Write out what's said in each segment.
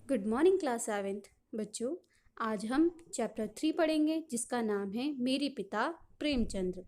Good morning class 7th बच्चों। आज हम चैप्टर 3 पढ़ेंगे जिसका नाम है मेरे पिता प्रेमचंद्र।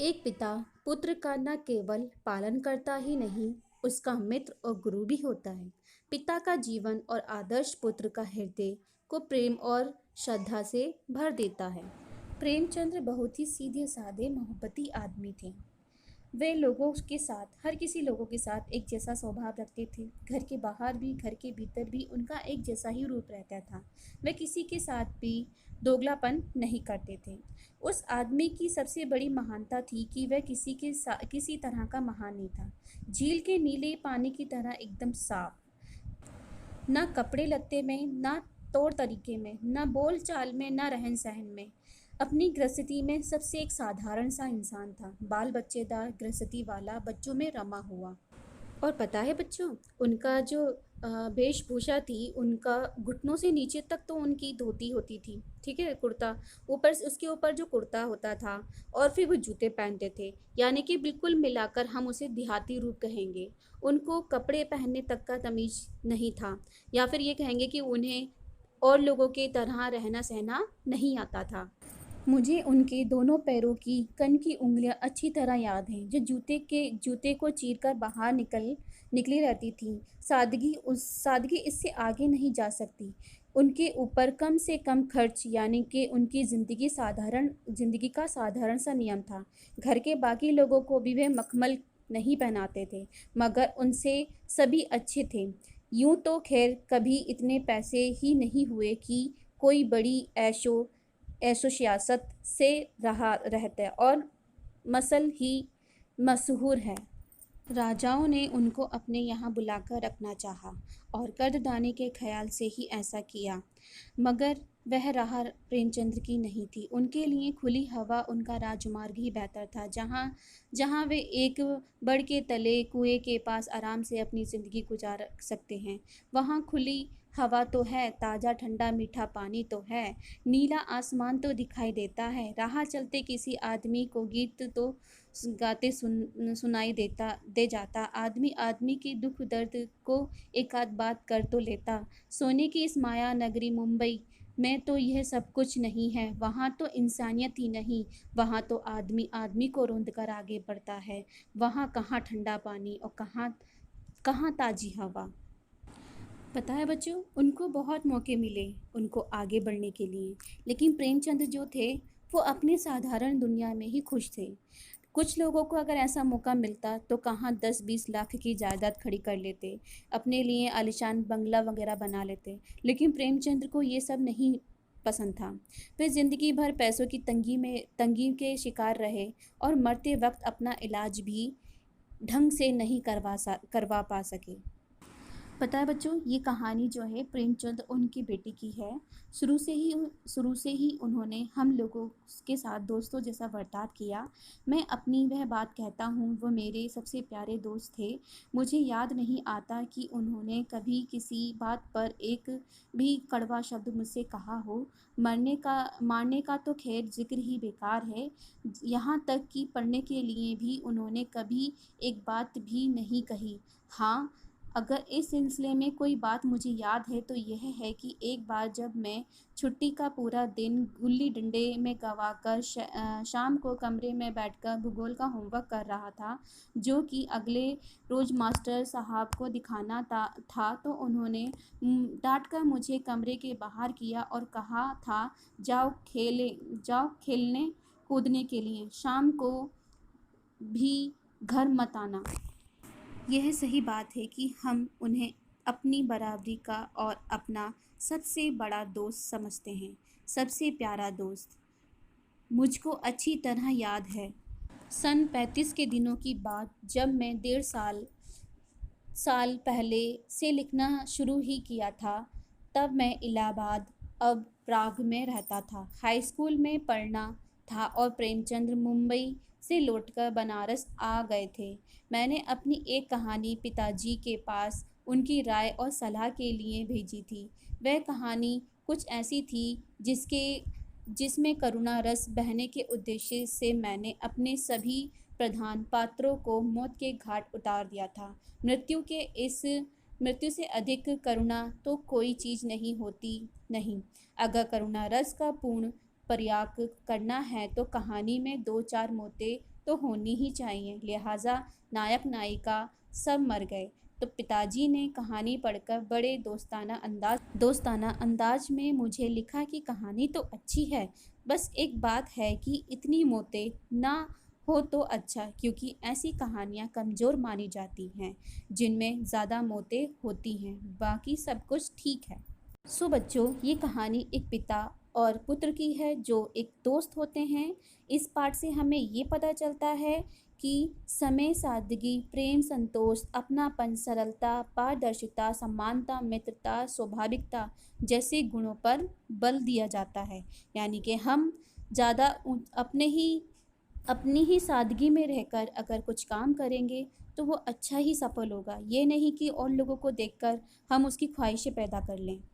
एक पिता पुत्र का न केवल पालन करता ही नहीं, उसका मित्र और गुरु भी होता है। पिता का जीवन और आदर्श पुत्र का हृदय को प्रेम और श्रद्धा से भर देता है। प्रेमचंद्र बहुत ही सीधे साधे मोहब्बती आदमी थे। वे लोगों के साथ, हर किसी लोगों के साथ एक जैसा स्वभाव रखते थे। घर के बाहर भी, घर के भीतर भी उनका एक जैसा ही रूप रहता था। वे किसी के साथ भी दोगलापन नहीं करते थे। उस आदमी की सबसे बड़ी महानता थी कि वह किसी तरह का महान नहीं था। झील के नीले पानी की तरह एकदम साफ, ना कपड़े लत्ते में, ना तौर तरीके में, ना बोल चाल में, ना रहन सहन में। अपनी गृहस्थी में सबसे एक साधारण सा इंसान था, बाल बच्चेदार गृहस्थी वाला, बच्चों में रमा हुआ। और पता है बच्चों, उनका जो वेशभूषा थी, उनका घुटनों से नीचे तक तो उनकी धोती होती थी, ठीक है, कुर्ता, ऊपर से उसके ऊपर जो कुर्ता होता था, और फिर वो जूते पहनते थे। यानी कि बिल्कुल मिलाकर हम उसे देहाती रूप कहेंगे। उनको कपड़े पहनने तक का तमीज़ नहीं था, या फिर ये कहेंगे कि उन्हें और लोगों की तरह रहना सहना नहीं आता था। मुझे उनके दोनों पैरों की कन की उंगलियां अच्छी तरह याद हैं, जो जूते को चीरकर बाहर निकली रहती थी। सादगी इससे आगे नहीं जा सकती। उनके ऊपर कम से कम खर्च, यानी कि उनकी ज़िंदगी का साधारण सा नियम था। घर के बाकी लोगों को भी वे मखमल नहीं पहनाते थे, मगर उनसे सभी अच्छे थे। यूं तो खैर कभी इतने पैसे ही नहीं हुए कि कोई बड़ी ऐशो सियासत से रहा रहता है, और मसल ही मशहूर है। राजाओं ने उनको अपने यहाँ बुलाकर रखना चाहा और कदरदानी के ख्याल से ही ऐसा किया, मगर वह राह प्रेमचंद्र की नहीं थी। उनके लिए खुली हवा उनका राजमार्ग ही बेहतर था, जहाँ जहाँ वे एक बड़ के तले कुएं के पास आराम से अपनी ज़िंदगी गुजार सकते हैं। वहाँ खुली हवा तो है, ताज़ा ठंडा मीठा पानी तो है, नीला आसमान तो दिखाई देता है। राह चलते किसी आदमी को गीत तो गाते सुनाई दे जाता। आदमी आदमी के दुख दर्द को एक आध बात कर तो लेता। सोने की इस माया नगरी मुंबई में तो यह सब कुछ नहीं है। वहाँ तो इंसानियत ही नहीं, वहाँ तो आदमी आदमी को रौंद कर आगे बढ़ता है। वहाँ कहाँ ठंडा पानी और कहाँ कहाँ ताज़ी हवा। पता है बच्चों, उनको बहुत मौके मिले उनको आगे बढ़ने के लिए, लेकिन प्रेमचंद जो थे वो अपनी साधारण दुनिया में ही खुश थे। कुछ लोगों को अगर ऐसा मौका मिलता तो कहाँ 10-20 लाख की जायदाद खड़ी कर लेते, अपने लिए आलीशान बंगला वगैरह बना लेते, लेकिन प्रेमचंद्र को ये सब नहीं पसंद था। वे ज़िंदगी भर पैसों की तंगी के शिकार रहे और मरते वक्त अपना इलाज भी ढंग से नहीं करवा पा सके। पता है बच्चों, ये कहानी जो है प्रेमचंद उनकी बेटी की है। शुरू से ही उन्होंने हम लोगों के साथ दोस्तों जैसा बर्ताव किया। मैं अपनी वह बात कहता हूँ, वो मेरे सबसे प्यारे दोस्त थे। मुझे याद नहीं आता कि उन्होंने कभी किसी बात पर एक भी कड़वा शब्द मुझसे कहा हो। मारने का तो खैर जिक्र ही बेकार है। यहाँ तक कि पढ़ने के लिए भी उन्होंने कभी एक बात भी नहीं कही। हाँ, अगर इस सिलसिले में कोई बात मुझे याद है तो यह है कि एक बार जब मैं छुट्टी का पूरा दिन गुल्ली डंडे में गंवाकर शाम को कमरे में बैठकर भूगोल का होमवर्क कर रहा था, जो कि अगले रोज़ मास्टर साहब को दिखाना था, तो उन्होंने डांट कर मुझे कमरे के बाहर किया और कहा था, जाओ खेलने कूदने के लिए, शाम को भी घर मत आना। यह सही बात है कि हम उन्हें अपनी बराबरी का और अपना सबसे बड़ा दोस्त समझते हैं, सबसे प्यारा दोस्त। मुझको अच्छी तरह याद है, सन 35 के दिनों की बात, जब मैं 1.5 साल पहले से लिखना शुरू ही किया था। तब मैं इलाहाबाद, अब प्राग में रहता था। हाई स्कूल में पढ़ना था और प्रेमचंद्र मुंबई से लौटकर बनारस आ गए थे। मैंने अपनी एक कहानी पिताजी के पास उनकी राय और सलाह के लिए भेजी थी। वह कहानी कुछ ऐसी थी जिसके जिसमें करुणा रस बहने के उद्देश्य से मैंने अपने सभी प्रधान पात्रों को मौत के घाट उतार दिया था। मृत्यु से अधिक करुणा तो कोई चीज़ नहीं होती। नहीं, अगर करुणा रस का पूर्ण प्रयाग करना है तो कहानी में 2-4 मौतें तो होनी ही चाहिए। लिहाजा नायक नायिका सब मर गए तो पिताजी ने कहानी पढ़कर बड़े दोस्ताना अंदाज में मुझे लिखा कि कहानी तो अच्छी है, बस एक बात है कि इतनी मौतें ना हो तो अच्छा, क्योंकि ऐसी कहानियाँ कमज़ोर मानी जाती हैं जिनमें ज़्यादा मौतें होती हैं, बाकी सब कुछ ठीक है। सो बच्चों, ये कहानी एक पिता और पुत्र की है जो एक दोस्त होते हैं। इस पाठ से हमें ये पता चलता है कि समय, सादगी, प्रेम, संतोष, अपनापन, सरलता, पारदर्शिता, समानता, मित्रता, स्वाभाविकता जैसे गुणों पर बल दिया जाता है। यानी कि हम ज़्यादा अपनी ही सादगी में रहकर अगर कुछ काम करेंगे तो वो अच्छा ही सफल होगा। ये नहीं कि और लोगों को देखकर हम उसकी ख्वाहिशें पैदा कर लें।